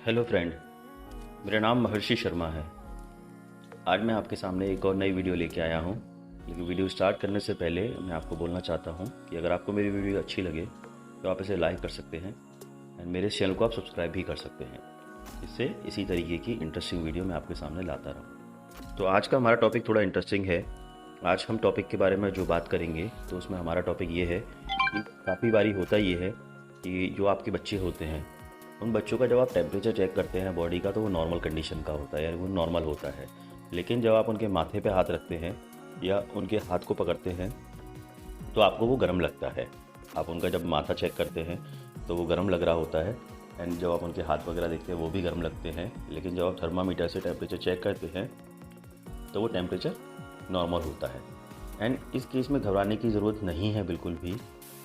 Hello friend, मेरा नाम महर्षि शर्मा है। आज मैं आपके सामने एक और नई वीडियो लेके आया हूँ। लेकिन वीडियो स्टार्ट करने से पहले मैं आपको बोलना चाहता हूँ कि अगर आपको मेरी वीडियो अच्छी लगे तो आप इसे लाइक कर सकते हैं एंड मेरे चैनल को आप सब्सक्राइब भी कर सकते हैं। इससे इसी तरीके की इंटरेस्टिंग वीडियो मैं आपके सामने लाता रहूँ। तो आज का हमारा टॉपिक थोड़ा इंटरेस्टिंग है। आज हम टॉपिक के बारे में जो बात करेंगे तो उसमें हमारा टॉपिक ये है कि काफ़ी बारी होता ये है कि जो आपके बच्चे होते हैं उन बच्चों का जब आप टेम्परेचर चेक करते हैं बॉडी का तो वो नॉर्मल कंडीशन का होता है, यानी वो नॉर्मल होता है। लेकिन जब आप उनके माथे पे हाथ रखते हैं या उनके हाथ को पकड़ते हैं तो आपको वो गर्म लगता है। आप उनका जब माथा चेक करते हैं तो वो गर्म लग रहा होता है एंड जब आप उनके हाथ वगैरह देखते हैं वो भी गर्म लगते हैं। लेकिन जब आप थर्मामीटर से टेम्परेचर चेक करते हैं तो वो टेम्परेचर नॉर्मल होता है। एंड इस केस में घबराने की ज़रूरत नहीं है बिल्कुल भी।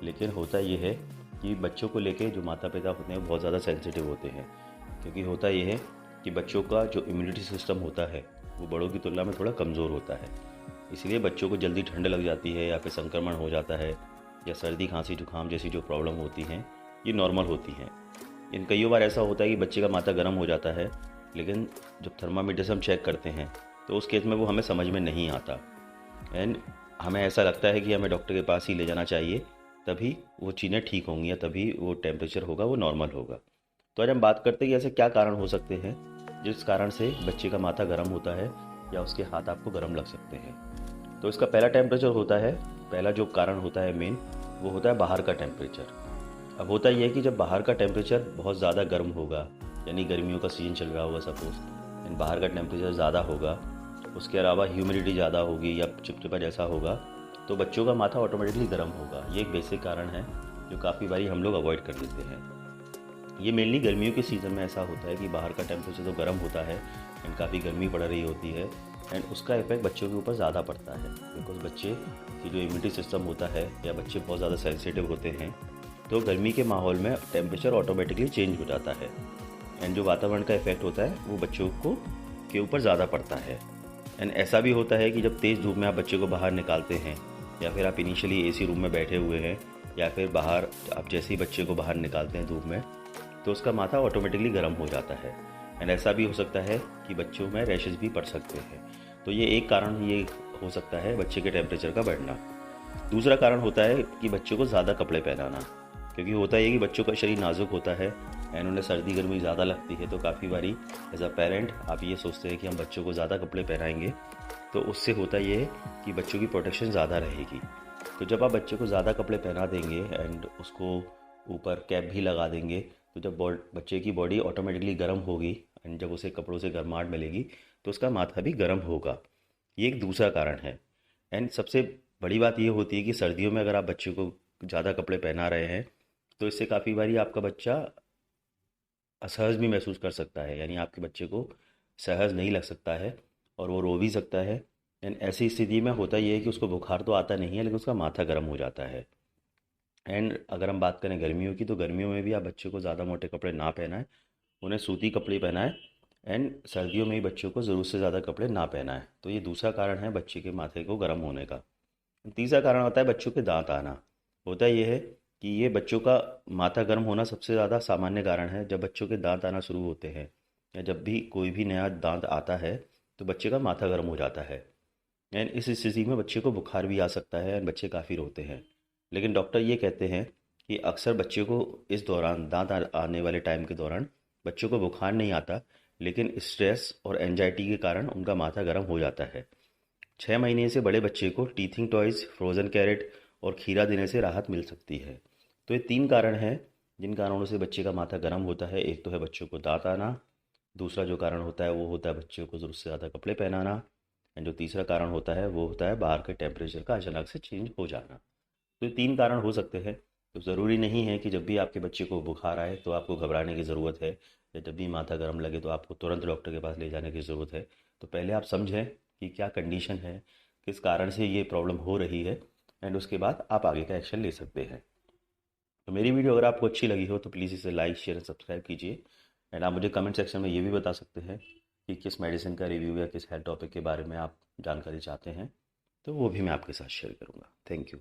लेकिन होता ये है कि बच्चों को लेके जो माता पिता होते हैं वो बहुत ज़्यादा सेंसिटिव होते हैं, क्योंकि होता ये है कि बच्चों का जो इम्यूनिटी सिस्टम होता है वो बड़ों की तुलना में थोड़ा कमज़ोर होता है। इसलिए बच्चों को जल्दी ठंड लग जाती है या फिर संक्रमण हो जाता है या सर्दी खांसी जुकाम जैसी जो प्रॉब्लम होती हैं ये नॉर्मल होती हैं। इन कई बार ऐसा होता है कि बच्चे का माथा गर्म हो जाता है, लेकिन जब थर्मामीटर से हम चेक करते हैं तो उस केस में वो हमें समझ में नहीं आता एंड हमें ऐसा लगता है कि हमें डॉक्टर के पास ही ले जाना चाहिए, तभी वो चीज़ें ठीक होंगी या तभी वो टेम्परेचर होगा वो नॉर्मल होगा। तो आज हम बात करते हैं कि ऐसे क्या कारण हो सकते हैं जिस कारण से बच्चे का माथा गर्म होता है या उसके हाथ आपको गर्म लग सकते हैं। तो इसका पहला टेम्परेचर होता है, पहला जो कारण होता है मेन, वो होता है बाहर का टेम्परेचर। अब होता यह है कि जब बाहर का टेम्परेचर बहुत ज़्यादा गर्म होगा, यानी गर्मियों का सीजन चल रहा होगा सपोज, एंड बाहर का टेम्परेचर ज़्यादा होगा, उसके अलावा ह्यूमिडिटी ज़्यादा होगी या चिपचिपा जैसा होगा, तो बच्चों का माथा ऑटोमेटिकली गर्म होगा। ये एक बेसिक कारण है जो काफ़ी बारी हम लोग अवॉइड कर देते हैं। ये मेनली गर्मियों के सीज़न में ऐसा होता है कि बाहर का टेम्परेचर तो गर्म होता है एंड काफ़ी गर्मी पड़ रही होती है एंड उसका इफेक्ट बच्चों के ऊपर ज़्यादा पड़ता है, बिकॉज बच्चे की जो इम्यूनिटी सिस्टम होता है या बच्चे बहुत ज़्यादा सेंसिटिव होते हैं, तो गर्मी के माहौल में टेम्परेचर ऑटोमेटिकली चेंज हो जाता है एंड जो वातावरण का इफेक्ट होता है वो बच्चों को के ऊपर ज़्यादा पड़ता है। एंड ऐसा भी होता है कि जब तेज़ धूप में आप बच्चे को बाहर निकालते हैं या फिर आप इनिशियली एसी रूम में बैठे हुए हैं या फिर बाहर आप जैसे ही बच्चे को बाहर निकालते हैं धूप में, तो उसका माथा ऑटोमेटिकली गर्म हो जाता है। एंड ऐसा भी हो सकता है कि बच्चों में रैशेज भी पड़ सकते हैं। तो ये एक कारण ये हो सकता है बच्चे के टेम्परेचर का बढ़ना। दूसरा कारण होता है कि बच्चों को ज़्यादा कपड़े पहनाना, क्योंकि होता है कि बच्चों का शरीर नाजुक होता है एंड उन्हें सर्दी गर्मी ज़्यादा लगती है। तो काफ़ी बारी एज अ पेरेंट आप ये सोचते हैं कि हम बच्चों को ज़्यादा कपड़े पहनाएंगे तो उससे होता ये है कि बच्चों की प्रोटेक्शन ज़्यादा रहेगी। तो जब आप बच्चे को ज़्यादा कपड़े पहना देंगे एंड उसको ऊपर कैप भी लगा देंगे, तो जब बच्चे की बॉडी ऑटोमेटिकली गर्म होगी एंड जब उसे कपड़ों से गर्माहट मिलेगी तो उसका माथा भी गर्म होगा। ये एक दूसरा कारण है। एंड सबसे बड़ी बात ये होती है कि सर्दियों में अगर आप बच्चे को ज़्यादा कपड़े पहना रहे हैं तो इससे काफ़ी बारी आपका बच्चा असहज भी महसूस कर सकता है, यानी आपके बच्चे को सहज नहीं लग सकता है और वो रो भी सकता है। एंड ऐसी स्थिति में होता ये है कि उसको बुखार तो आता नहीं है लेकिन उसका माथा गर्म हो जाता है। एंड अगर हम बात करें गर्मियों की, तो गर्मियों में भी आप बच्चों को ज़्यादा मोटे कपड़े ना पहनाएं, उन्हें सूती कपड़े पहनाएं एंड सर्दियों में ही बच्चों को ज़रूरत से ज़्यादा कपड़े ना पहनाएं। तो ये दूसरा कारण है बच्चे के माथे को गर्म होने का। तीसरा कारण होता है बच्चों के दांत आना। होता ये है कि ये बच्चों का माथा गर्म होना सबसे ज़्यादा सामान्य कारण है। जब बच्चों के दांत आना शुरू होते हैं या जब भी कोई भी नया दांत आता है तो बच्चे का माथा गर्म हो जाता है एंड इस स्थिति में बच्चे को बुखार भी आ सकता है एंड बच्चे काफ़ी रोते हैं। लेकिन डॉक्टर ये कहते हैं कि अक्सर बच्चे को इस दौरान आने वाले टाइम के दौरान बच्चों को बुखार नहीं आता, लेकिन स्ट्रेस और एंजाइटी के कारण उनका माथा गर्म हो जाता है। 6 महीने से बड़े बच्चे को टीथिंग टॉयज़, फ्रोज़न कैरेट और खीरा देने से राहत मिल सकती है। तो ये 3 कारण हैं जिन कारणों से बच्चे का माथा गर्म होता है। एक तो है बच्चों को दांत आना, दूसरा जो कारण होता है वो होता है बच्चों को ज़रूरत से ज़्यादा कपड़े पहनाना एंड जो तीसरा कारण होता है वो होता है बाहर के टेम्परेचर का अचानक से चेंज हो जाना। तो ये 3 कारण हो सकते हैं। तो ज़रूरी नहीं है कि जब भी आपके बच्चे को बुखार आए तो आपको घबराने की ज़रूरत है, या जब भी माथा गर्म लगे तो आपको तुरंत डॉक्टर के पास ले जाने की ज़रूरत है। तो पहले आप समझें कि क्या कंडीशन है, किस कारण से ये प्रॉब्लम हो रही है एंड उसके बाद आप आगे का एक्शन ले सकते हैं। तो मेरी वीडियो अगर आपको अच्छी लगी हो तो प्लीज़ इसे लाइक शेयर एंड सब्सक्राइब कीजिए एंड आप मुझे कमेंट सेक्शन में ये भी बता सकते हैं कि किस मेडिसिन का रिव्यू या किस हेल्थ टॉपिक के बारे में आप जानकारी चाहते हैं, तो वो भी मैं आपके साथ शेयर करूँगा। Thank you.